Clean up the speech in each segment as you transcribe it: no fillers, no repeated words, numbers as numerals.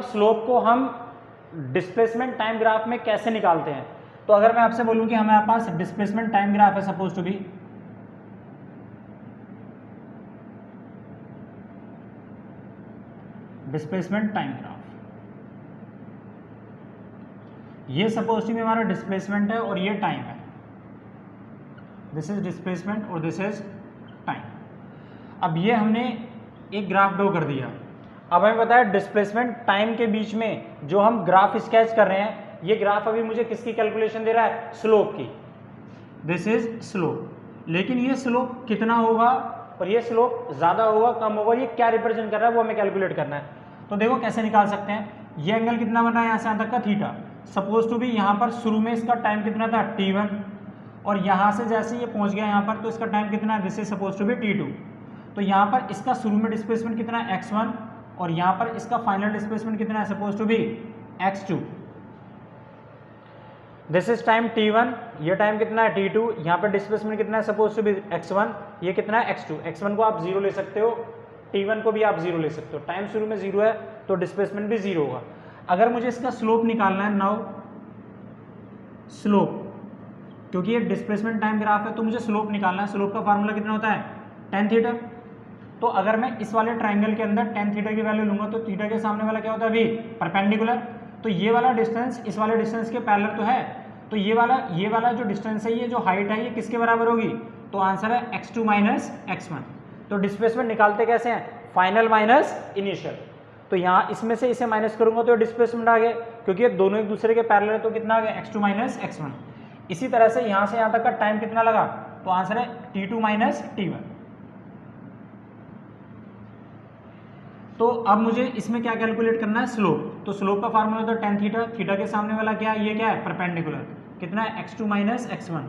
Slope को हम displacement time graph में कैसे निकालते हैं। तो अगर मैं आपसे बोलूं कि हमारे पास डिस्प्लेसमेंट टाइम ग्राफ है, suppose to be, displacement time graph, ये सपोज टू बी हमारा डिस्प्लेसमेंट है और ये टाइम है, दिस इज डिस्प्लेसमेंट और दिस इज टाइम। अब ये हमने एक ग्राफ ड्रॉ कर दिया। अब हमें पता है डिस्प्लेसमेंट टाइम के बीच में जो हम ग्राफ स्केच कर रहे हैं, ये ग्राफ अभी मुझे किसकी कैलकुलेशन दे रहा है, स्लोप की, दिस इज स्लोप। लेकिन ये स्लोप कितना होगा और ये स्लोप ज़्यादा होगा कम होगा, ये क्या रिप्रेजेंट कर रहा है वो हमें कैलकुलेट करना है। तो देखो कैसे निकाल सकते हैं। ये एंगल कितना बन रहा है यहाँ से यहाँ तक का, थीटा। सपोज टू भी यहाँ पर शुरू में इसका टाइम कितना था, t1, और यहाँ से जैसे ये पहुँच गया यहाँ पर तो इसका टाइम कितना है, this is suppose to be t2। तो यहाँ पर इसका शुरू में डिस्प्लेसमेंट कितना है, x1, और यहाँ पर इसका फाइनल डिस्प्लेसमेंट कितना है, suppose to be x2। This is time t1, ये टाइम कितना है t2, यहाँ पर डिस्प्लेसमेंट कितना है, सपोज टू बी x1, ये कितना है x2। x1 को आप 0 ले सकते हो, t1 को भी आप 0 ले सकते हो। टाइम शुरू में 0 है तो डिस्प्लेसमेंट भी 0 होगा। अगर मुझे इसका स्लोप निकालना है, नाउ स्लोप, क्योंकि ये डिस्प्लेसमेंट टाइम ग्राफ है तो मुझे स्लोप निकालना है। स्लोप का फार्मूला कितना होता है, tan थीटा। तो अगर मैं इस वाले ट्राइंगल के अंदर tan थीटा की वैल्यू लूंगा तो थीटा के सामने वाला क्या होता है, अभी परपेंडिकुलर। तो ये वाला डिस्टेंस इस वाले डिस्टेंस के पैरेलल तो है, तो ये वाला जो डिस्टेंस है, ये जो हाइट है, ये किसके बराबर होगी, तो आंसर है x2 माइनस x1। तो डिस्प्लेसमेंट निकालते कैसे हैं, फाइनल माइनस इनिशियल। तो यहाँ इसमें से इसे माइनस करूंगा तो डिस्प्लेसमेंट आ गया, क्योंकि ये दोनों एक दूसरे के पैरेलल है तो कितना आ गया, x2 माइनस x1। इसी तरह से यहाँ से यहाँ तक का टाइम कितना लगा, तो आंसर है t2 माइनस t1। तो अब मुझे इसमें क्या कैलकुलेट करना है, स्लोप। तो स्लोप का फार्मूला तो tan थीटा, थीटा के सामने वाला क्या है, ये क्या है, परपेंडिकुलर, कितना है, x2 माइनस x1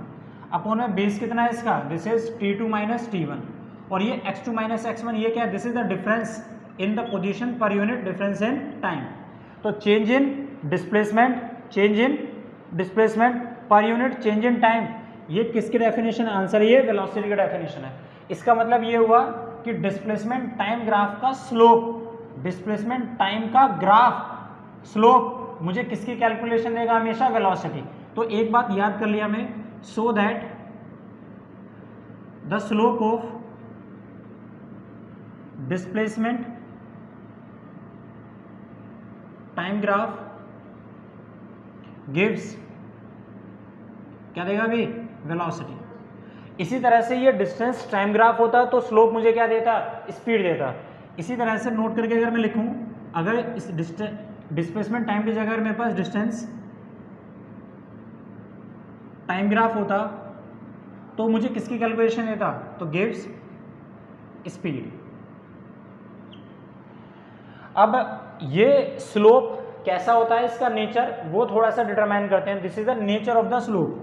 अपॉन में बेस कितना है इसका, this is t2 minus t1, और ये x2 माइनस x1 ये क्या है, this is the difference in the position per unit, difference in time. तो change in displacement, change in displacement per unit, change in time, ये किसकी definition है, answer ये वेलोसिटी का डेफिनेशन है। इसका मतलब ये हुआ कि डिस्प्लेसमेंट टाइम ग्राफ का स्लोप, डिस्प्लेसमेंट टाइम का ग्राफ स्लोप मुझे किसकी कैलकुलेशन देगा, हमेशा वेलोसिटी। तो एक बात याद कर लिया मैं, so that the slope of displacement time graph gives, क्या देगा अभी, वेलोसिटी। इसी तरह से ये डिस्टेंस टाइम ग्राफ होता तो स्लोप मुझे क्या देता, स्पीड देता। इसी तरह से नोट करके अगर मैं लिखूं, अगर इस डिस्प्लेसमेंट टाइम की जगह अगर मेरे पास डिस्टेंस टाइम ग्राफ होता तो मुझे किसकी कैलकुलेशन देता, तो गिव्स स्पीड। अब ये स्लोप कैसा होता है, इसका नेचर वो थोड़ा सा डिटरमाइन करते हैं। This is the nature of the slope,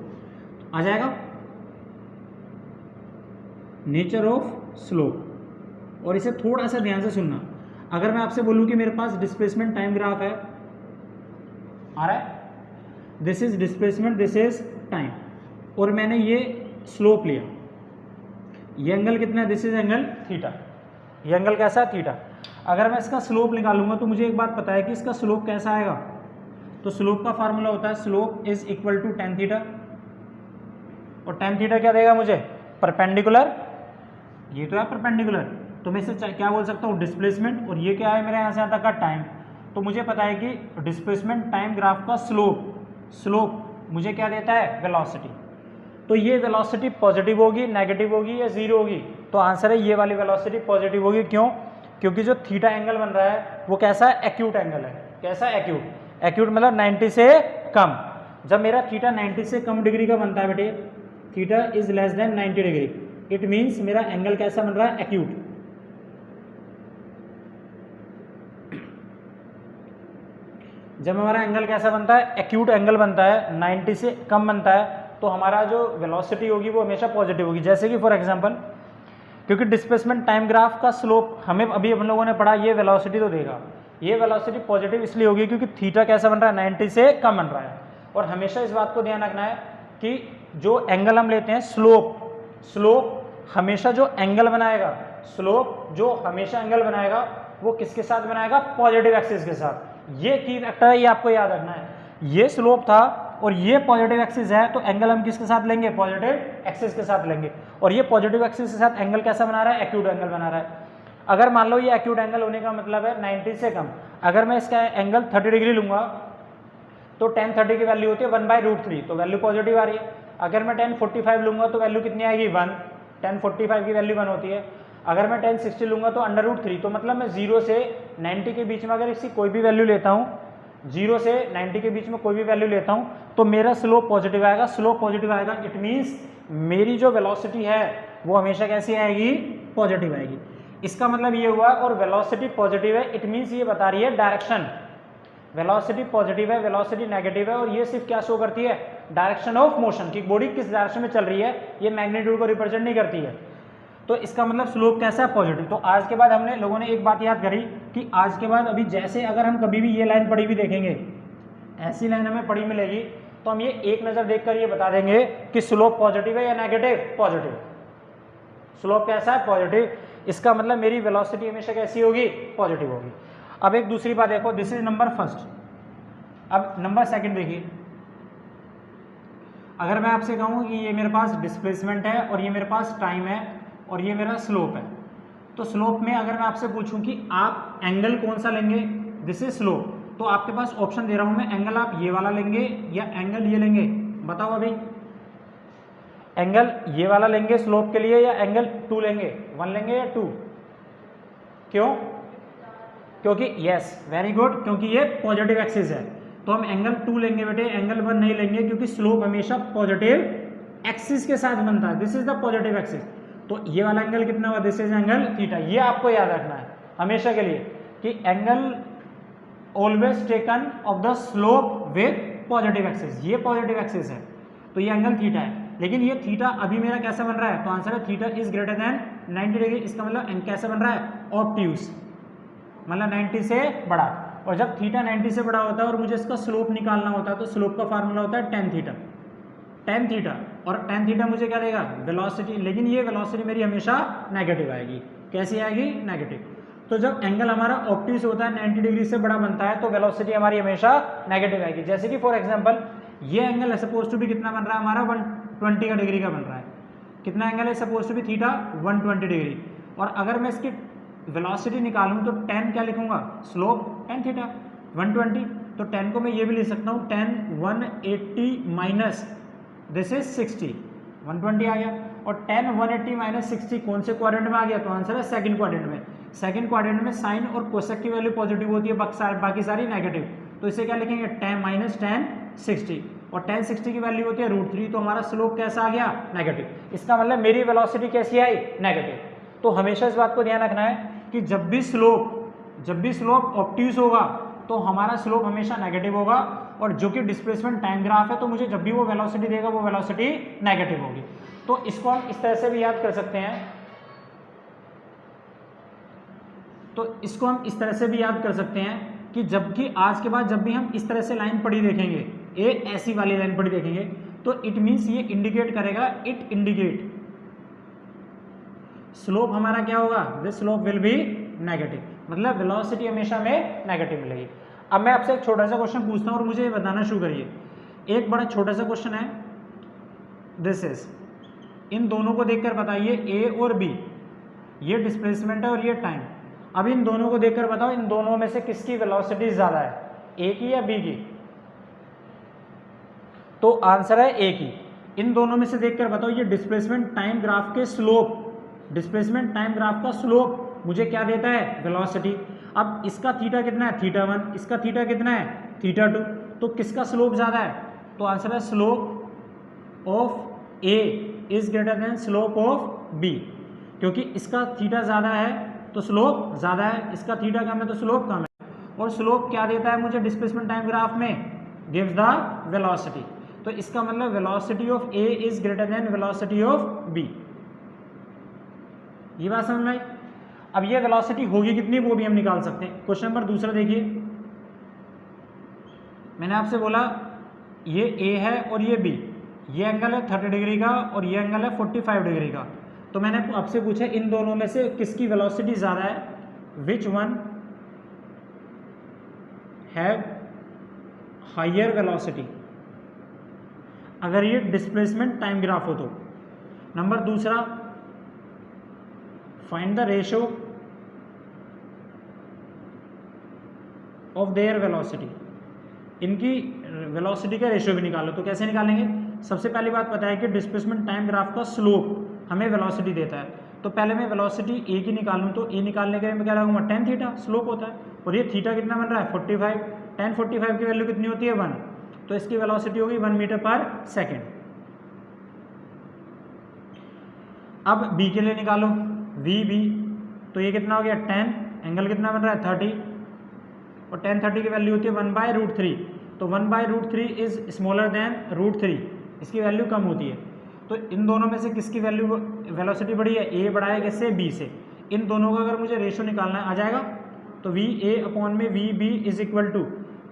आ जाएगा नेचर ऑफ स्लोप। और इसे थोड़ा सा ध्यान से सुनना। अगर मैं आपसे बोलूं कि मेरे पास डिस्प्लेसमेंट टाइम ग्राफ है, आ रहा है, this is displacement, this is time, और मैंने ये स्लोप लिया, ये एंगल कितना है, दिस इज एंगल थीटा, ये एंगल कैसा है, थीटा। अगर मैं इसका स्लोप निकालूंगा तो मुझे एक बात पता है कि इसका स्लोप कैसा आएगा। तो स्लोप का फार्मूला होता है slope is equal to tan theta, और tan थीटा क्या देगा मुझे, परपेंडिकुलर, ये तो है परपेंडिकुलर, तो मैं इसे क्या बोल सकता हूँ, डिस्प्लेसमेंट, और ये क्या है मेरे यहाँ से यहाँ तक का टाइम। तो मुझे पता है कि डिस्प्लेसमेंट टाइम ग्राफ का स्लोप मुझे क्या देता है, वेलोसिटी। तो ये वेलोसिटी पॉजिटिव होगी, नेगेटिव होगी या जीरो होगी, तो आंसर है ये वाली वेलोसिटी पॉजिटिव होगी। क्यों, क्योंकि जो थीटा एंगल बन रहा है वो कैसा है, एक्यूट एंगल है। कैसा एक्यूट, एक्यूट मतलब 90 से कम। जब मेरा थीटा 90 से कम डिग्री का बनता है बेटे, theta is less than 90 degree, it means मेरा एंगल कैसा बन रहा है, एक्यूट। जब हमारा एंगल कैसा बनता है, एक्यूट एंगल बनता है, 90 से कम बनता है, तो हमारा जो वेलोसिटी होगी वो हमेशा पॉजिटिव होगी। जैसे कि फॉर एग्जांपल, क्योंकि डिस्प्लेसमेंट टाइम ग्राफ का स्लोप हमें अभी हम लोगों ने पढ़ा, ये वेलोसिटी तो देगा, ये वेलोसिटी पॉजिटिव इसलिए होगी क्योंकि थीटा कैसा बन रहा है, 90 से कम बन रहा है। और हमेशा इस बात को ध्यान रखना है कि जो एंगल हम लेते हैं, स्लोप हमेशा जो एंगल बनाएगा, स्लोप जो हमेशा एंगल बनाएगा वो किसके साथ बनाएगा, पॉजिटिव एक्सिस के साथ। ये की फैक्टर है, ये आपको याद रखना है। ये स्लोप था और ये पॉजिटिव एक्सिस है, तो एंगल हम किसके साथ लेंगे? पॉजिटिव एक्सिस के साथ लेंगे। और ये पॉजिटिव एक्सिस के साथ एंगल कैसा बना रहा है? एक्यूट एंगल बना रहा है। अगर मान लो ये एक्यूट एंगल होने का मतलब है 90 से कम, अगर मैं इसका एंगल 30 डिग्री लूंगा तो tan 30 की वैल्यू होती है 1/√3, तो वैल्यू पॉजिटिव आ रही है। अगर मैं tan 45 लूंगा तो वैल्यू कितनी आएगी? 1। tan 45 की वैल्यू 1 होती है। अगर मैं tan 60 लूंगा तो √3, तो मतलब मैं 0 से 90 के बीच में अगर इसकी कोई भी वैल्यू लेता हूँ, 0 से 90 के बीच में कोई भी वैल्यू लेता हूँ, तो मेरा स्लोप पॉजिटिव आएगा। स्लोप पॉजिटिव आएगा, इट मीन्स मेरी जो वेलोसिटी है वो हमेशा कैसी आएगी? पॉजिटिव आएगी। इसका मतलब ये हुआ, और वेलोसिटी पॉजिटिव है, इट मीन्स ये बता रही है डायरेक्शन। वेलोसिटी पॉजिटिव है, वेलोसिटी नेगेटिव है, और ये सिर्फ क्या शो करती है? डायरेक्शन ऑफ मोशन, कि बॉडी किस डायरेक्शन में चल रही है, ये मैग्नीट्यूड को रिप्रेजेंट नहीं करती है। तो इसका मतलब स्लोप कैसा है? पॉजिटिव। तो आज के बाद हमने लोगों ने एक बात याद करी कि आज के बाद अभी जैसे अगर हम कभी भी ये लाइन पड़ी हुई देखेंगे, ऐसी लाइन हमें पड़ी मिलेगी, तो हम ये एक नज़र देखकर ये बता देंगे कि स्लोप पॉजिटिव है या नेगेटिव? पॉजिटिव। स्लोप कैसा है? पॉजिटिव। इसका मतलब मेरी वेलोसिटी हमेशा कैसी होगी? पॉजिटिव होगी। अब एक दूसरी बात देखो, दिस इज नंबर फर्स्ट। अब नंबर सेकंड देखिए, अगर मैं आपसे कहूँ कि ये मेरे पास डिस्प्लेसमेंट है और ये मेरे पास टाइम है और ये मेरा स्लोप है, तो स्लोप में अगर मैं आपसे पूछूं कि आप एंगल कौन सा लेंगे, दिस इज स्लोप, तो आपके पास ऑप्शन दे रहा हूं मैं, एंगल आप ये वाला लेंगे या एंगल ये लेंगे? बताओ अभी, एंगल ये वाला लेंगे स्लोप के लिए या एंगल 2 लेंगे? 1 लेंगे या 2? क्यों? क्योंकि यस, वेरी गुड, क्योंकि ये पॉजिटिव एक्सिस है, तो हम एंगल 2 लेंगे बेटे, एंगल 1 नहीं लेंगे, क्योंकि स्लोप हमेशा पॉजिटिव एक्सिस के साथ बनता है। This is the positive axis. तो ये वाला एंगल कितना हुआ? This is angle theta. ये आपको याद रखना है हमेशा के लिए कि angle always taken of the slope with positive axis. ये पॉजिटिव एक्सिस है तो ये एंगल थीटा है, लेकिन ये थीटा अभी मेरा कैसा बन रहा है? तो आंसर है theta is greater then 90 degree. इसका मतलब कैसा बन रहा है? ऑब्ट्यूज, मतलब 90 से बड़ा। और जब थीटा 90 से बड़ा होता है और मुझे इसका स्लोप निकालना होता है, तो स्लोप का फार्मूला होता है tan थीटा। tan थीटा, और tan थीटा मुझे क्या देगा? वेलोसिटी। लेकिन ये वेलोसिटी मेरी हमेशा नेगेटिव आएगी। कैसी आएगी? नेगेटिव। तो जब एंगल हमारा ऑब्ट्यूज होता है, 90 डिग्री से बड़ा बनता है, तो वेलोसिटी हमारी हमेशा नेगेटिव आएगी। जैसे कि फॉर एग्जांपल ये एंगल है सपोज टू भी कितना बन रहा है हमारा? 120 का डिग्री का बन रहा है। कितना एंगल है सपोज टू भी? Theta 120 degree. और अगर मैं इसकी वेलोसिटी निकालूं तो tan क्या लिखूंगा? Slope tan theta 120। तो tan को मैं ये भी लिख सकता हूँ, tan 180 माइनस दिस इज 60, 120 आ गया। और tan 180 माइनस 60 कौन से क्वाड्रेंट में आ गया? तो आंसर है सेकंड क्वाड्रेंट में। सेकंड क्वाड्रेंट में साइन और कोसेक की वैल्यू पॉजिटिव होती है, बाकी सारी नेगेटिव। तो इसे क्या लिखेंगे? tan माइनस tan 60, और tan 60 की वैल्यू होती है √3। तो हमारा स्लोप कैसा आ गया? नेगेटिव। इसका मतलब मेरी वेलोसिटी कैसी आई? नेगेटिव। तो हमेशा इस बात को ध्यान रखना है कि जब भी स्लोप ऑब्ट्यूज होगा तो हमारा स्लोप हमेशा नेगेटिव होगा, और जो कि डिस्प्लेसमेंट टाइम ग्राफ है, तो मुझे जब भी वो वेलोसिटी देगा वो वेलोसिटी नेगेटिव होगी। तो इसको हम इस तरह से भी याद कर सकते हैं, कि जबकि आज के बाद जब भी हम इस तरह से लाइन पड़ी देखेंगे, एक ऐसी वाली लाइन पड़ी देखेंगे, तो इट मीन्स ये इंडिकेट करेगा, इट इंडिकेट स्लोप हमारा क्या होगा? This slope will be negative, मतलब वेलोसिटी हमेशा में नेगेटिव मिलेगी। अब मैं आपसे एक छोटा सा क्वेश्चन पूछता हूँ और मुझे ये बताना शुरू करिए। एक बड़ा छोटा सा क्वेश्चन है, दिस इज, इन दोनों को देखकर बताइए, ए और बी, ये डिस्प्लेसमेंट है और ये टाइम। अब इन दोनों को देखकर बताओ, इन दोनों में से किसकी वेलोसिटी ज्यादा है, ए की या बी की? तो आंसर है ए की। इन दोनों में से देखकर बताओ, ये डिस्प्लेसमेंट टाइम ग्राफ के स्लोप, डिस्प्लेसमेंट टाइम ग्राफ का स्लोप मुझे क्या देता है? वेलोसिटी। अब इसका थीटा कितना है? थीटा 1। इसका थीटा कितना है? थीटा 2। तो किसका स्लोप ज्यादा है? तो आंसर है slope of A is greater than slope of B, क्योंकि इसका थीटा ज्यादा है तो स्लोप ज्यादा है, इसका थीटा कम है तो स्लोप कम है। और स्लोप क्या देता है मुझे डिस्प्लेसमेंट टाइम ग्राफ में? Gives the velocity. तो इसका मतलब velocity of A is greater than velocity of B. ये बात समझ में आई? अब ये वेलोसिटी होगी कितनी वो भी हम निकाल सकते हैं। क्वेश्चन नंबर दूसरा देखिए, मैंने आपसे बोला ये ए है और ये बी, ये एंगल है 30 डिग्री का और ये एंगल है 45 डिग्री का। तो मैंने आपसे पूछा इन दोनों में से किसकी वेलोसिटी ज़्यादा है, which one have higher velocity, अगर ये डिस्प्लेसमेंट टाइम ग्राफ हो तो। नंबर दूसरा, find the ratio of their velocity, इनकी वेलोसिटी का रेशियो भी निकालो। तो कैसे निकालेंगे? सबसे पहली बात पता है कि डिस्प्लेसमेंट टाइम ग्राफ का स्लोप हमें वेलोसिटी देता है, तो पहले मैं वेलोसिटी ए की निकालूँ तो ए निकालने के लिए मैं क्या लगाऊंगा, tan थीटा स्लोप होता है, और ये थीटा कितना बन रहा है 45, tan 45 की वैल्यू कितनी होती है 1, तो इसकी वेलोसिटी होगी 1 मीटर पर सेकेंड। अब बी के लिए निकालो, वी बी, तो ये कितना हो गया tan, एंगल कितना बन रहा है 30, और tan 30 की वैल्यू होती है 1/√3, तो 1/√3 इज स्मॉलर देन √3, इसकी वैल्यू कम होती है। तो इन दोनों में से किसकी वैल्यू वेलोसिटी बढ़ी है, ए बढ़ा है किससे, बी से। इन दोनों का अगर मुझे रेशो निकालना आ जाएगा तो वी ए अपॉन में V B is equal to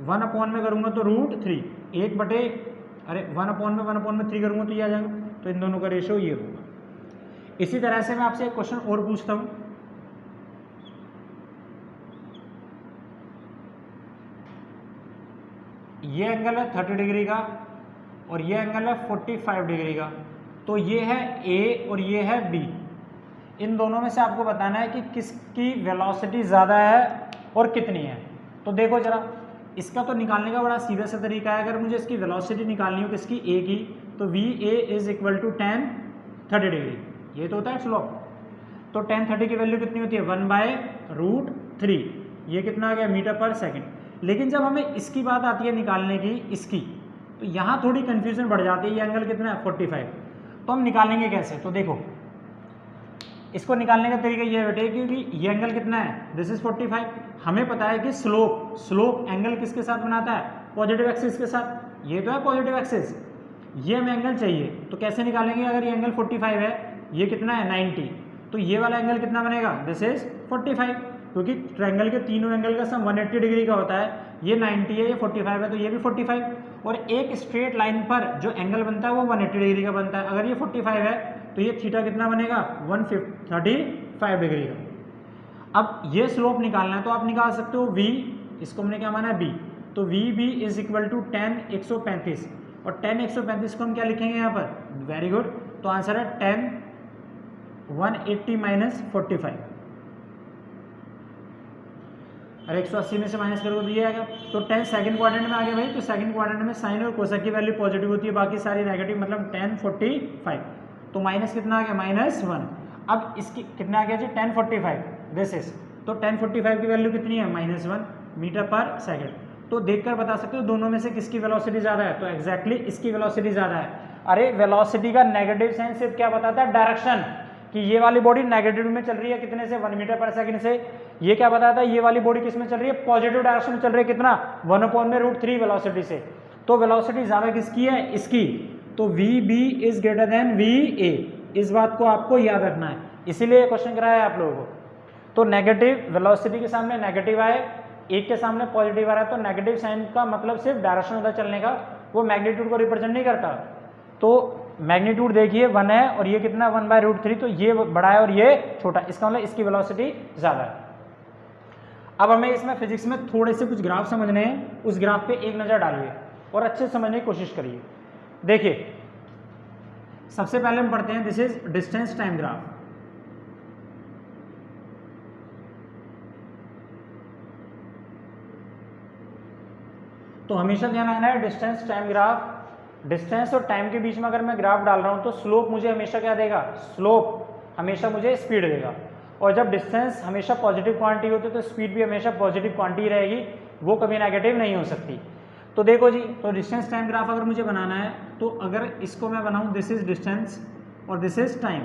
1 upon में करूँगा तो √3, 1/3 करूँगा तो ये आ जाएगा, तो इन दोनों का रेशो ये होगा। इसी तरह से मैं आपसे एक क्वेश्चन और पूछता हूँ, ये एंगल है 30 डिग्री का और ये एंगल है 45 डिग्री का, तो ये है ए और ये है बी। इन दोनों में से आपको बताना है कि किसकी वेलोसिटी ज़्यादा है और कितनी है। तो देखो जरा, इसका तो निकालने का बड़ा सीधा सा तरीका है। अगर मुझे इसकी वेलोसिटी निकालनी हो किसकी, ए की, तो V A is equal to tan 30 degree, ये तो होता है स्लोप। तो tan 30 की वैल्यू कितनी होती है 1/√3, ये कितना आ गया मीटर पर सेकेंड। लेकिन जब हमें इसकी बात आती है निकालने की, इसकी, तो यहाँ थोड़ी कन्फ्यूजन बढ़ जाती है। ये एंगल कितना है 45, तो हम निकालेंगे कैसे? तो देखो, इसको निकालने का तरीका ये है बेटे, क्योंकि ये एंगल कितना है, दिस इज 45, हमें पता है कि स्लोप एंगल किसके साथ बनाता है, पॉजिटिव एक्सिस के साथ, ये तो है पॉजिटिव एक्सिस, ये हमें एंगल चाहिए। तो कैसे निकालेंगे? अगर ये एंगल 45 है, ये कितना है 90, तो ये वाला एंगल कितना बनेगा, दिस इज 45, क्योंकि ट्रायंगल के तीनों एंगल का सम 180 डिग्री का होता है। ये 90 है, ये 45 है, तो ये भी 45, और एक स्ट्रेट लाइन पर जो एंगल बनता है वो 180 डिग्री का बनता है। अगर ये 45 है तो ये थीटा कितना बनेगा 135 डिग्री का। अब ये स्लोप निकालना है तो आप निकाल सकते हो v, इसको हमने क्या माना है b, तो V B is equal to tan 135, और tan 135 को हम क्या लिखेंगे यहाँ पर, वेरी गुड, तो आंसर है tan 180 माइनस 45, और 180 में से माइनस करोगे तो ये आएगा। तो tan सेकंड क्वाड्रेंट में आ गया भाई, तो सेकंड क्वाड्रेंट में साइन और कोसेक की वैल्यू पॉजिटिव होती है, बाकी सारी नेगेटिव, मतलब tan 45, तो माइनस कितना आ गया -1। अब इसकी कितना आ गया जी tan 45, दिस इज, तो tan 45 की वैल्यू कितनी है -1 मीटर पर सेकेंड। तो देखकर बता सकते हो दोनों में से किसकी वेलोसिटी ज़्यादा है, तो एक्जैक्टली इसकी वेलोसिटी ज़्यादा है। अरे वेलोसिटी का नेगेटिव साइन सिर्फ क्या बताता है, डायरेक्शन, कि ये वाली बॉडी नेगेटिव में चल रही है कितने से, 1 मीटर पर सेकंड से। ये क्या बताता है, ये वाली बॉडी किस में चल रही है, पॉजिटिव डायरेक्शन में चल रही है, कितना 1/√3 वेलोसिटी से। तो वेलोसिटी ज़्यादा किसकी है, इसकी, तो V B is greater than V A, इस बात को आपको याद रखना है, इसीलिए क्वेश्चन कराया है आप लोगों को। तो नेगेटिव वेलोसिटी के सामने नेगेटिव आए, एक के सामने पॉजिटिव आ रहा है, तो नेगेटिव साइन का मतलब सिर्फ डायरेक्शन होता है चलने का, वो मैग्नीट्यूड को रिप्रेजेंट नहीं करता। तो मैग्नीट्यूड देखिए 1 है और ये कितना 1/√3, तो ये बड़ा है और ये छोटा, इसका मतलब इसकी वेलोसिटी ज़्यादा है। अब हमें इसमें फिजिक्स में थोड़े से कुछ ग्राफ समझने हैं, उस ग्राफ पे एक नज़र डालिए और अच्छे से समझने की कोशिश करिए। देखिए, सबसे पहले हम पढ़ते हैं, this is distance time graph. तो हमेशा ध्यान रखना है, डिस्टेंस टाइम ग्राफ, डिस्टेंस और टाइम के बीच में अगर मैं ग्राफ डाल रहा हूं तो स्लोप मुझे हमेशा क्या देगा, स्लोप हमेशा मुझे स्पीड देगा। और जब डिस्टेंस हमेशा पॉजिटिव क्वांटिटी होती है तो स्पीड भी हमेशा पॉजिटिव क्वांटिटी रहेगी, वो कभी नेगेटिव नहीं हो सकती। तो देखो जी, तो डिस्टेंस टाइम ग्राफ अगर मुझे बनाना है तो अगर इसको मैं बनाऊं, दिस इज डिस्टेंस और दिस इज टाइम,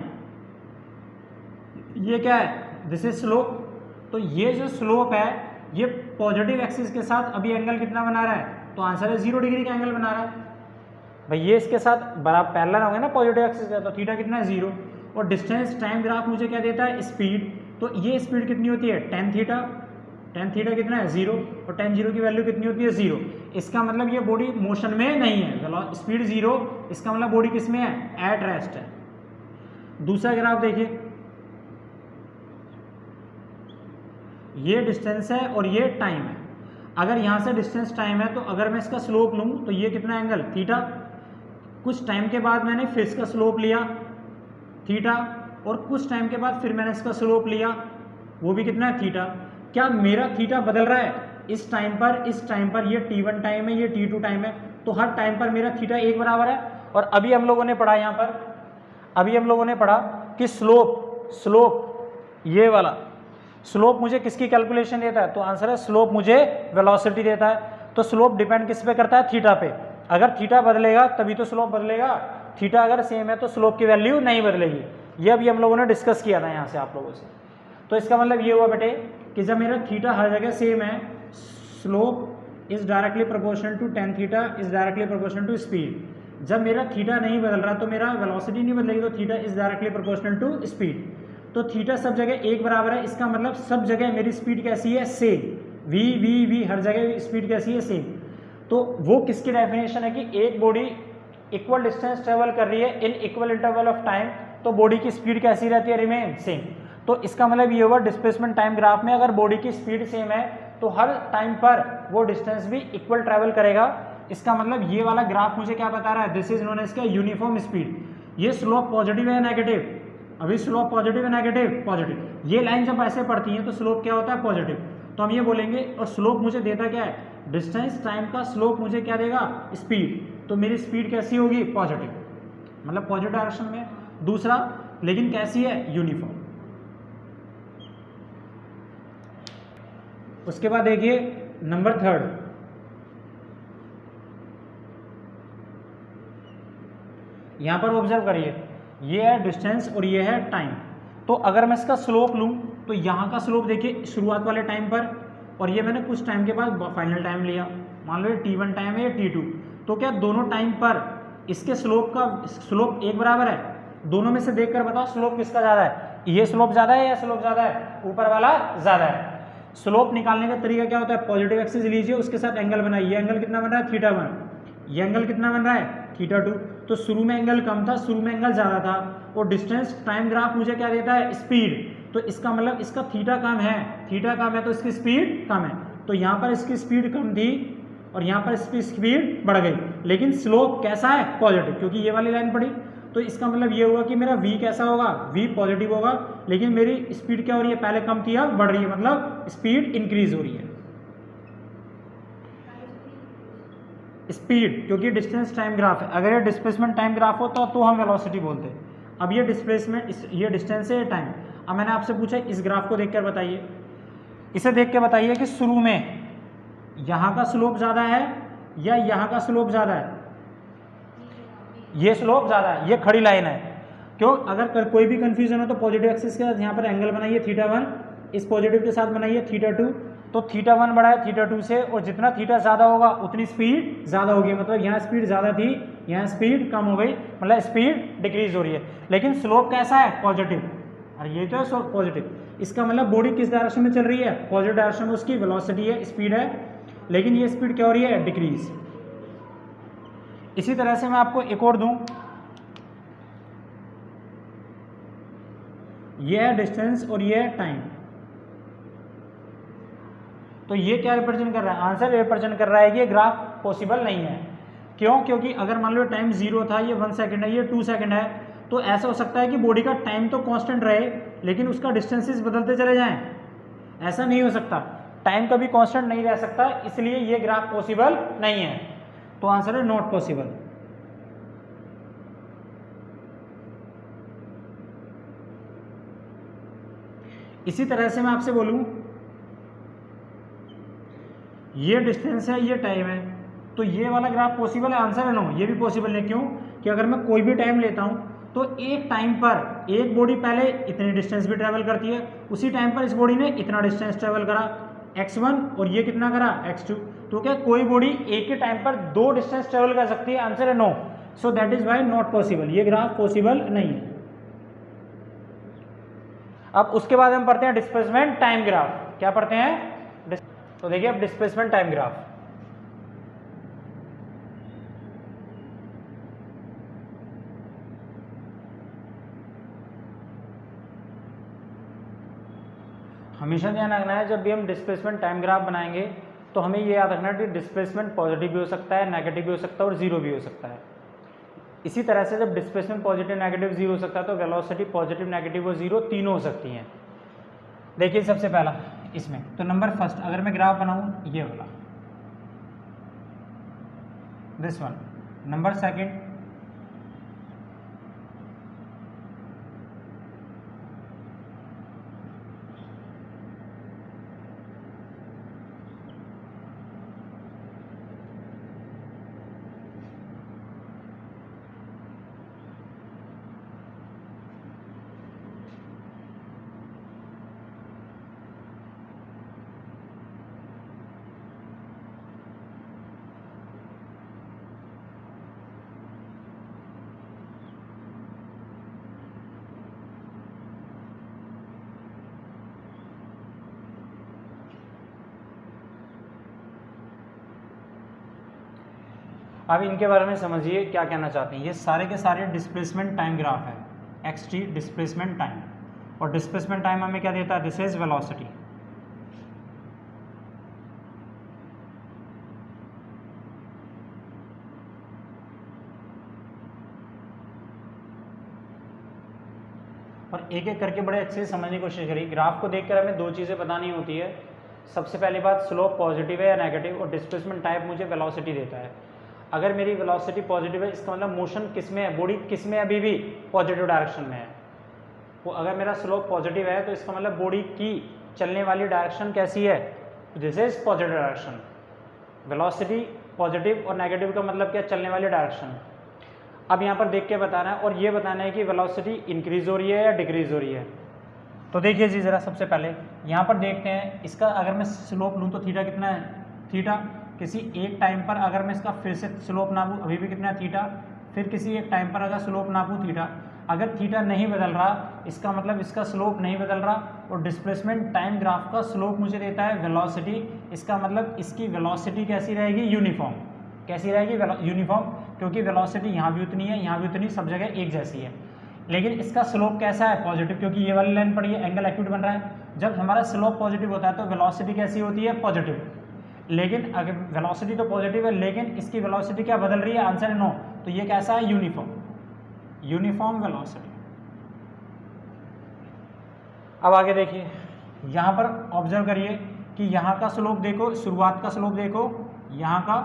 ये क्या है, दिस इज स्लोप। तो ये जो स्लोप है ये पॉजिटिव एक्सिस के साथ अभी एंगल कितना बना रहा है, तो आंसर है 0 डिग्री का एंगल बना रहा है भाई। ये इसके साथ बराबर पैरेलल हो गया ना पॉजिटिव एक्सिस का, तो थीटा कितना है 0। और डिस्टेंस टाइम ग्राफ मुझे क्या देता है, स्पीड। तो ये स्पीड कितनी होती है, tan थीटा, tan थीटा कितना है 0, और tan 0 की वैल्यू कितनी होती है 0। इसका मतलब ये बॉडी मोशन में नहीं है, स्पीड 0, इसका मतलब बॉडी किस में है, एट रेस्ट है। दूसरा ग्राफ देखिए, ये डिस्टेंस है और ये टाइम है। अगर यहाँ से डिस्टेंस टाइम है तो अगर मैं इसका स्लोप लूँ तो ये कितना एंगल थीटा, कुछ टाइम के बाद मैंने फिर इसका स्लोप लिया थीटा, और कुछ टाइम के बाद फिर मैंने इसका स्लोप लिया, वो भी कितना है थीटा। क्या मेरा थीटा बदल रहा है इस टाइम पर ये t1 टाइम है, ये t2 टाइम है, तो हर टाइम पर मेरा थीटा एक बराबर है। और अभी हम लोगों ने पढ़ा यहाँ पर, अभी हम लोगों ने पढ़ा कि स्लोप ये वाला स्लोप मुझे किसकी कैलकुलेशन देता है, तो आंसर है स्लोप मुझे वेलोसिटी देता है। तो स्लोप डिपेंड किस पे करता है, थीटा पे। अगर थीटा बदलेगा तभी तो स्लोप बदलेगा, थीटा अगर सेम है तो स्लोप की वैल्यू नहीं बदलेगी। ये अभी हम लोगों ने डिस्कस किया था यहाँ से आप लोगों से। तो इसका मतलब ये हुआ बेटे कि जब मेरा थीटा हर जगह सेम है, slope is directly proportional to tan theta is directly proportional to speed. जब मेरा थीटा नहीं बदल रहा तो मेरा वेलोसिटी नहीं बदलेगी, तो theta is directly proportional to speed. तो थीटा सब जगह एक बराबर है, इसका मतलब सब जगह मेरी स्पीड कैसी है, सेम। वी हर जगह स्पीड कैसी है, सेम। तो वो किसकी डेफिनेशन है कि एक बॉडी इक्वल डिस्टेंस ट्रेवल कर रही है in equal interval of time, तो बॉडी की स्पीड कैसी रहती है, रिमेन सेम। तो इसका मतलब ये होगा डिस्प्लेसमेंट टाइम ग्राफ में अगर बॉडी की स्पीड सेम है तो हर टाइम पर वो डिस्टेंस भी इक्वल ट्रेवल करेगा। इसका मतलब ये वाला ग्राफ मुझे क्या बता रहा है, दिस इज नोन एज क्या, यूनिफॉर्म स्पीड। ये स्लोप पॉजिटिव है नेगेटिव, अभी स्लोप पॉजिटिव है नेगेटिव, पॉजिटिव। ये लाइन जब ऐसे पड़ती है तो स्लोप क्या होता है, पॉजिटिव। तो हम ये बोलेंगे, और स्लोप मुझे देता क्या है, डिस्टेंस टाइम का स्लोप मुझे क्या देगा, स्पीड। तो मेरी स्पीड कैसी होगी, पॉजिटिव, मतलब पॉजिटिव डायरेक्शन में। दूसरा, लेकिन कैसी है, यूनिफॉर्म। उसके बाद देखिए नंबर थर्ड, यहां पर ऑब्जर्व करिए, ये है डिस्टेंस और ये है टाइम। तो अगर मैं इसका स्लोप लूं तो यहाँ का स्लोप देखिए शुरुआत वाले टाइम पर, और ये मैंने कुछ टाइम के बाद फाइनल टाइम लिया, मान लो ये t1 टाइम है या t2, तो क्या दोनों टाइम पर इसके स्लोप का स्लोप एक बराबर है। दोनों में से देखकर बताओ स्लोप किसका ज़्यादा है, ये स्लोप ज़्यादा है या स्लोप ज़्यादा है, ऊपर वाला ज़्यादा है। स्लोप निकालने का तरीका क्या होता है, पॉजिटिव एक्सिस लीजिए, उसके साथ एंगल बनाइए। ये एंगल कितना बन रहा है, θ1, ये एंगल कितना बन रहा है, θ2। तो शुरू में एंगल कम था, शुरू में एंगल ज़्यादा था, और डिस्टेंस टाइम ग्राफ मुझे क्या देता है, स्पीड। तो इसका मतलब इसका थीटा कम है, थीटा कम है तो इसकी स्पीड कम है। तो यहाँ पर इसकी स्पीड कम थी और यहाँ पर इसकी स्पीड बढ़ गई, लेकिन स्लोप कैसा है, पॉजिटिव, क्योंकि ये वाली लाइन पड़ी। तो इसका मतलब ये हुआ कि मेरा v कैसा होगा, v पॉजिटिव होगा, लेकिन मेरी स्पीड क्या हो रही है, पहले कम थी अब बढ़ रही है, मतलब स्पीड इंक्रीज हो रही है। स्पीड, क्योंकि डिस्टेंस टाइम ग्राफ है। अगर ये डिस्प्लेसमेंट टाइम ग्राफ होता तो हम वेलोसिटी बोलते। अब ये डिस्प्लेसमेंट, ये डिस्टेंस है, ये टाइम। अब मैंने आपसे पूछा इस ग्राफ को देखकर बताइए, इसे देख के बताइए कि शुरू में यहाँ का स्लोप ज़्यादा है या यहाँ का स्लोप ज़्यादा है। ये स्लोप ज़्यादा है, ये खड़ी लाइन है। क्यों, अगर कोई भी कंफ्यूजन हो तो पॉजिटिव एक्सिस के साथ यहाँ पर एंगल बनाइए θ1, इस पॉजिटिव के साथ बनाइए θ2। तो θ1 बड़ा है θ2 से, और जितना थीटा ज़्यादा होगा उतनी स्पीड ज़्यादा होगी। मतलब यहाँ स्पीड ज़्यादा थी, यहाँ स्पीड कम हो गई, मतलब स्पीड डिक्रीज हो रही है। लेकिन स्लोप कैसा है, पॉजिटिव। और ये तो है पॉजिटिव, इसका मतलब बॉडी किस डायरेक्शन में चल रही है, पॉजिटिव डायरेक्शन में। उसकी वेलोसिटी है, स्पीड है, लेकिन ये स्पीड क्या हो रही है, डिक्रीज। इसी तरह से मैं आपको एक और दूं, ये है डिस्टेंस और ये है टाइम। तो ये क्या रिप्रेजेंट कर रहा है, आंसर रिप्रेजेंट कर रहा है कि ये ग्राफ पॉसिबल नहीं है। क्यों, क्योंकि अगर मान लो टाइम 0 था, ये 1 सेकंड है, ये 2 सेकंड है, तो ऐसा हो सकता है कि बॉडी का टाइम तो कांस्टेंट रहे लेकिन उसका डिस्टेंसेस बदलते चले जाएं। ऐसा नहीं हो सकता, टाइम कभी कांस्टेंट नहीं रह सकता, इसलिए ये ग्राफ पॉसिबल नहीं है। तो आंसर है नॉट पॉसिबल। इसी तरह से मैं आपसे बोलूं, ये डिस्टेंस है, ये टाइम है, तो ये वाला ग्राफ पॉसिबल है, आंसर है नो, ये भी पॉसिबल है। क्यों, कि अगर मैं कोई भी टाइम लेता हूं तो एक टाइम पर एक बॉडी पहले इतनी डिस्टेंस भी ट्रैवल करती है, उसी टाइम पर इस बॉडी ने इतना डिस्टेंस ट्रैवल करा x1, और ये कितना करा x2। तो क्या कोई बॉडी एक ही टाइम पर दो डिस्टेंस ट्रैवल कर सकती है, आंसर है no. So that is why not possible, ये ग्राफ पॉसिबल नहीं है। अब उसके बाद हम पढ़ते हैं डिस्प्लेसमेंट टाइम ग्राफ। क्या पढ़ते हैं, तो देखिए अब डिस्प्लेसमेंट टाइम ग्राफ। हमेशा ध्यान रखना है जब भी हम डिस्प्लेसमेंट टाइम ग्राफ बनाएंगे तो हमें ये याद रखना है कि डिस्प्लेसमेंट पॉजिटिव भी हो सकता है, नेगेटिव भी हो सकता है और जीरो भी हो सकता है। इसी तरह से जब डिस्प्लेसमेंट पॉजिटिव नेगेटिव जीरो हो सकता है तो वेलोसिटी पॉजिटिव नेगेटिव और जीरो तीनों हो सकती हैं। देखिए सबसे पहला इसमें तो नंबर फर्स्ट अगर मैं ग्राफ बनाऊं ये वाला, दिस वन। नंबर सेकंड अब इनके बारे में समझिए क्या कहना चाहते हैं। ये सारे के सारे डिस्प्लेसमेंट टाइम ग्राफ है, एक्स टी डिस्प्लेसमेंट टाइम, और डिस्प्लेसमेंट टाइम हमें क्या देता है, दिस इज वेलोसिटी। और एक एक करके बड़े अच्छे से समझने की कोशिश करिए। ग्राफ को देखकर हमें दो चीज़ें बतानी होती है। सबसे पहली बात, स्लोप पॉजिटिव है या नेगेटिव, और डिस्प्लेसमेंट टाइप मुझे वेलोसिटी देता है। अगर मेरी वेलोसिटी पॉजिटिव है इसका मतलब मोशन किस में है, बॉडी किस में अभी भी पॉजिटिव डायरेक्शन में है। वो अगर मेरा स्लोप पॉजिटिव है तो इसका मतलब बॉडी की चलने वाली डायरेक्शन कैसी है, this is positive direction. Velocity positive और नेगेटिव का मतलब क्या, चलने वाली डायरेक्शन। अब यहाँ पर देख के बताना है और ये बताना है कि वेलोसिटी इंक्रीज हो रही है या डिक्रीज हो रही है। तो देखिए जी ज़रा सबसे पहले यहाँ पर देखते हैं इसका, अगर मैं स्लोप लूँ तो थीटा कितना है, थीटा। किसी एक टाइम पर अगर मैं इसका फिर से स्लोप नापूँ अभी भी कितना है, थीटा। फिर किसी एक टाइम पर अगर स्लोप नापूँ थीटा, अगर थीटा नहीं बदल रहा इसका मतलब इसका स्लोप नहीं बदल रहा। और डिस्प्लेसमेंट टाइम ग्राफ का स्लोप मुझे देता है वेलोसिटी, इसका मतलब इसकी वेलोसिटी कैसी रहेगी, यूनिफॉर्म। कैसी रहेगी, यूनिफॉर्म, क्योंकि वेलोसिटी यहाँ भी उतनी है यहाँ भी उतनी, सब जगह एक जैसी है। लेकिन इसका स्लोप कैसा है, पॉजिटिव, क्योंकि ये वाली लाइन पड़ी है, एंगल एक्यूट बन रहा है। जब हमारा स्लोप पॉजिटिव होता है तो वेलोसिटी कैसी होती है, पॉजिटिव। लेकिन अगर वेलोसिटी तो पॉजिटिव है लेकिन इसकी वेलोसिटी क्या बदल रही है, आंसर है नो। तो ये कैसा है, यूनिफॉर्म, यूनिफॉर्म वेलोसिटी। अब आगे देखिए, यहाँ पर ऑब्जर्व करिए कि यहाँ का स्लोप देखो, शुरुआत का स्लोप देखो यहाँ का,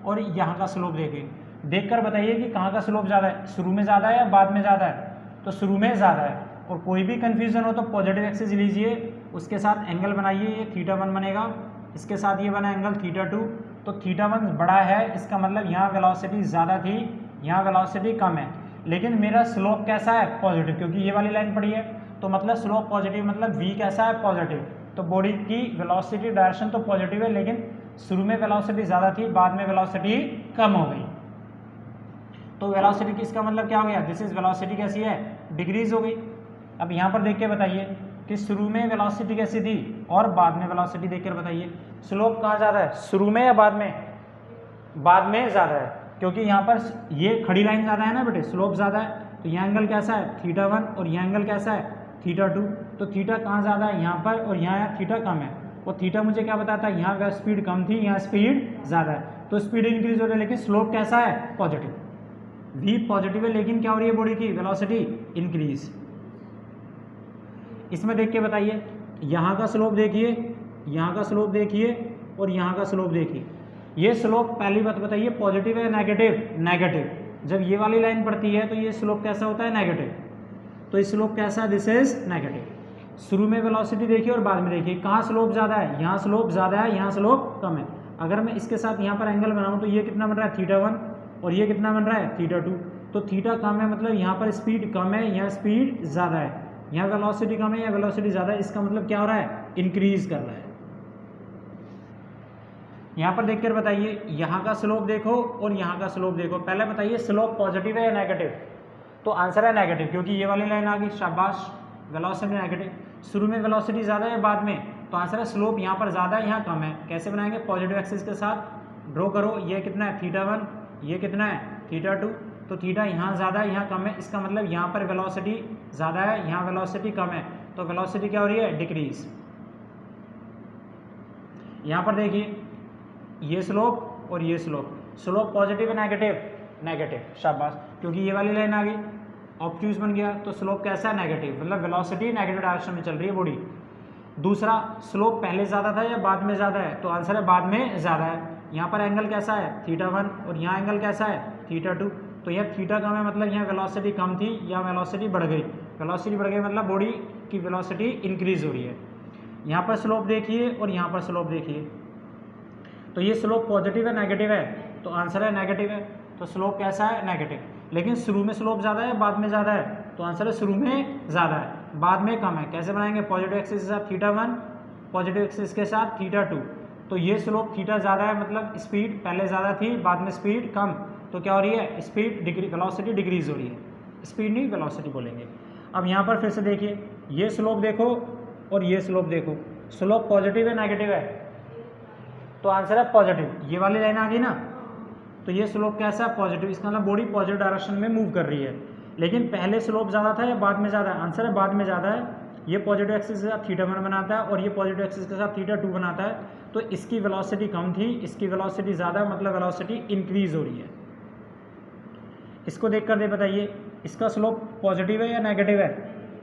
और यहाँ का स्लोप देखिए। देखकर बताइए कि कहाँ का स्लोप ज़्यादा है, शुरू में ज़्यादा है या बाद में ज़्यादा है। तो शुरू में ज़्यादा है। और कोई भी कन्फ्यूज़न हो तो पॉजिटिव एक्सिस लीजिए, उसके साथ एंगल बनाइए, ये θ1 बनेगा, इसके साथ ये बना एंगल θ2। तो θ1 बड़ा है, इसका मतलब यहाँ वेलोसिटी ज़्यादा थी, यहाँ वेलोसिटी कम है। लेकिन मेरा स्लोप कैसा है, पॉजिटिव, क्योंकि ये वाली लाइन पड़ी है। तो मतलब स्लोप पॉजिटिव मतलब v कैसा है, पॉजिटिव। तो बॉडी की वेलोसिटी डायरेक्शन तो पॉजिटिव है, लेकिन शुरू में वेलोसिटी ज़्यादा थी, बाद में वेलोसिटी कम हो गई। तो वेलोसिटी किसका मतलब क्या हो गया, दिस इज वेलोसिटी कैसी है, डिक्रीज हो गई। अब यहाँ पर देख के बताइए कि शुरू में वेलोसिटी कैसी थी और बाद में वेलोसिटी देखकर बताइए स्लोप कहाँ ज़्यादा है, शुरू में या बाद में। बाद में ज़्यादा है, क्योंकि यहाँ पर ये खड़ी लाइन ज़्यादा है ना बेटे, स्लोप ज़्यादा है। तो यहाँ एंगल कैसा है, θ1, और यहाँ एंगल कैसा है, θ2। तो थीटा कहाँ ज़्यादा है, यहाँ पर, और यहाँ थीटा कम है। और थीटा मुझे क्या बताता है, यहाँ स्पीड कम थी, यहाँ स्पीड ज़्यादा है। तो स्पीड इंक्रीज हो रही है लेकिन स्लोप कैसा है, पॉजिटिव। v पॉजिटिव है लेकिन क्या हो रही है, बॉडी की वेलोसिटी इंक्रीज। इसमें देख के बताइए, यहाँ का स्लोप देखिए, यहाँ का स्लोप देखिए, और यहाँ का स्लोप देखिए। ये स्लोप पहली बात बताइए पॉजिटिव है नेगेटिव, नेगेटिव। जब ये वाली लाइन पड़ती है तो ये स्लोप कैसा होता है, नेगेटिव। तो इस स्लोप कैसा है, दिस इज नेगेटिव। शुरू में वेलोसिटी देखिए और बाद में देखिए कहाँ स्लोप ज़्यादा है, यहाँ स्लोप ज़्यादा है, यहाँ स्लोप कम है। अगर मैं इसके साथ यहाँ पर एंगल बनाऊँ तो ये कितना बन रहा है, θ1, और ये कितना बन रहा है, θ2। तो थीटा कम है मतलब यहाँ पर स्पीड कम है, यहाँ स्पीड ज़्यादा है। यहाँ वेलोसिटी कम है, यहाँ वेलोसिटी ज़्यादा है, इसका मतलब क्या हो रहा है, इंक्रीज कर रहा है। यहाँ पर देखकर बताइए, यहाँ का स्लोप देखो और यहाँ का स्लोप देखो। पहले बताइए स्लोप पॉजिटिव है या नेगेटिव। तो आंसर है नेगेटिव, क्योंकि ये वाली लाइन आ गई, शाबाश, वेलोसिटी नेगेटिव। शुरू में वेलोसिटी ज़्यादा है बाद में, तो आंसर है स्लोप यहाँ पर ज़्यादा है यहाँ कम है। कैसे बनाएंगे, पॉजिटिव एक्सिस के साथ ड्रॉ करो। ये कितना है, θ1, ये कितना है, θ2। तो थीटा यहाँ ज़्यादा है यहाँ कम है, इसका मतलब यहाँ पर वेलोसिटी ज़्यादा है, यहाँ वेलोसिटी कम है। तो वेलोसिटी क्या हो रही है, डिक्रीज। यहाँ पर देखिए ये स्लोप और ये स्लोप, स्लोप पॉजिटिव है नेगेटिव, नेगेटिव, शाबाश, क्योंकि ये वाली लाइन आ गई, ऑब्ट्यूज बन गया, तो स्लोप कैसा है नेगेटिव, मतलब वेलोसिटी नेगेटिव डायरेक्शन में चल रही है बॉडी। दूसरा, स्लोप पहले ज़्यादा था या बाद में ज़्यादा है, तो आंसर है बाद में ज़्यादा है। यहाँ पर एंगल कैसा है θ1 और यहाँ एंगल कैसा है θ2, तो यह थीटा कम है मतलब यहाँ वेलोसिटी कम थी या वेलोसिटी बढ़ गई, वेलोसिटी बढ़ गई मतलब बॉडी की वेलोसिटी इंक्रीज हो रही है। यहाँ पर स्लोप देखिए और यहाँ पर स्लोप देखिए, तो ये स्लोप पॉजिटिव है नेगेटिव है, तो आंसर है नेगेटिव है, तो स्लोप कैसा है नेगेटिव। लेकिन शुरू में स्लोप ज़्यादा है बाद में ज़्यादा है, तो आंसर है शुरू में ज़्यादा है बाद में कम है। कैसे बनाएंगे, पॉजिटिव एक्सिस के साथ θ1, पॉजिटिव एक्सिस के साथ θ2, तो ये स्लोप थीटा ज़्यादा है मतलब स्पीड पहले ज़्यादा थी बाद में स्पीड कम, तो क्या हो रही है, स्पीड डिग्री, वेलोसिटी डिक्रीज हो रही है, स्पीड नहीं वेलोसिटी बोलेंगे। अब यहाँ पर फिर से देखिए, ये स्लोप देखो और ये स्लोप देखो, स्लोप पॉजिटिव है नेगेटिव है, तो आंसर है पॉजिटिव। ये वाली लाइन आ गई ना, तो ये स्लोप कैसा है पॉजिटिव, इसका मतलब बॉडी पॉजिटिव डायरेक्शन में मूव कर रही है। लेकिन पहले स्लोप ज़्यादा था या बाद में ज़्यादा है, आंसर है बाद में ज़्यादा है। ये पॉजिटिव एक्सिस के साथ θ1 बनाता है और ये पॉजिटिव एक्सिस के साथ θ2 बनाता है, तो इसकी वेलोसिटी कम थी, इसकी वेलोसिटी ज़्यादा, मतलब वेलोसिटी इंक्रीज हो रही है। इसको देख कर दे बताइए, इसका स्लोप पॉजिटिव है या नेगेटिव है,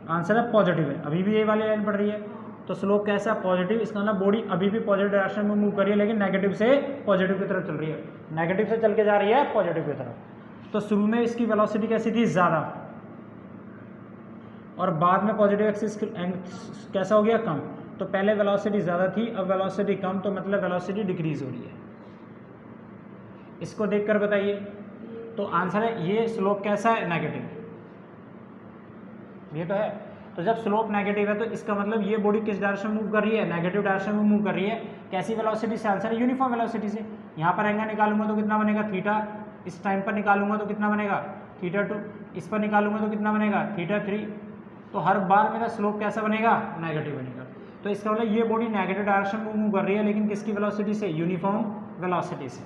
आंसर है पॉजिटिव है, अभी भी ये वाली लाइन पड़ रही है, तो स्लोप कैसा है पॉजिटिव, इसका मतलब बॉडी अभी भी पॉजिटिव डायरेक्शन में मूव कर रही है, लेकिन नेगेटिव से पॉजिटिव की तरफ चल रही है, नेगेटिव से चल के जा रही है पॉजिटिव की तरफ। तो शुरू में इसकी वेलोसिटी कैसी थी, ज़्यादा, और बाद में पॉजिटिव एक्सिस कैसा हो गया, कम। तो पहले वेलोसिटी ज़्यादा थी, अब वेलोसिटी कम, तो मतलब वेलोसिटी डिक्रीज हो रही है। इसको देखकर बताइए, तो आंसर है ये स्लोप कैसा है नेगेटिव, ये तो है। तो जब स्लोप नेगेटिव है तो इसका मतलब ये बॉडी किस डायरेक्शन में मूव कर रही है, नेगेटिव डायरेक्शन में मूव कर रही है। कैसी वेलोसिटी से, आंसर है यूनिफॉर्म वेलोसिटी से। यहाँ पर एंगल निकालूंगा तो कितना बनेगा थीटा, इस टाइम पर निकालूंगा तो कितना बनेगा θ2, इस पर निकालूंगा तो कितना बनेगा θ3, तो हर बार मेरा स्लोप कैसा बनेगा, नेगेटिव बनेगा। तो इसका मतलब ये बॉडी नेगेटिव डायरेक्शन में मूव कर रही है, लेकिन किसकी वेलोसिटी से, यूनिफॉर्म वेलोसिटी से।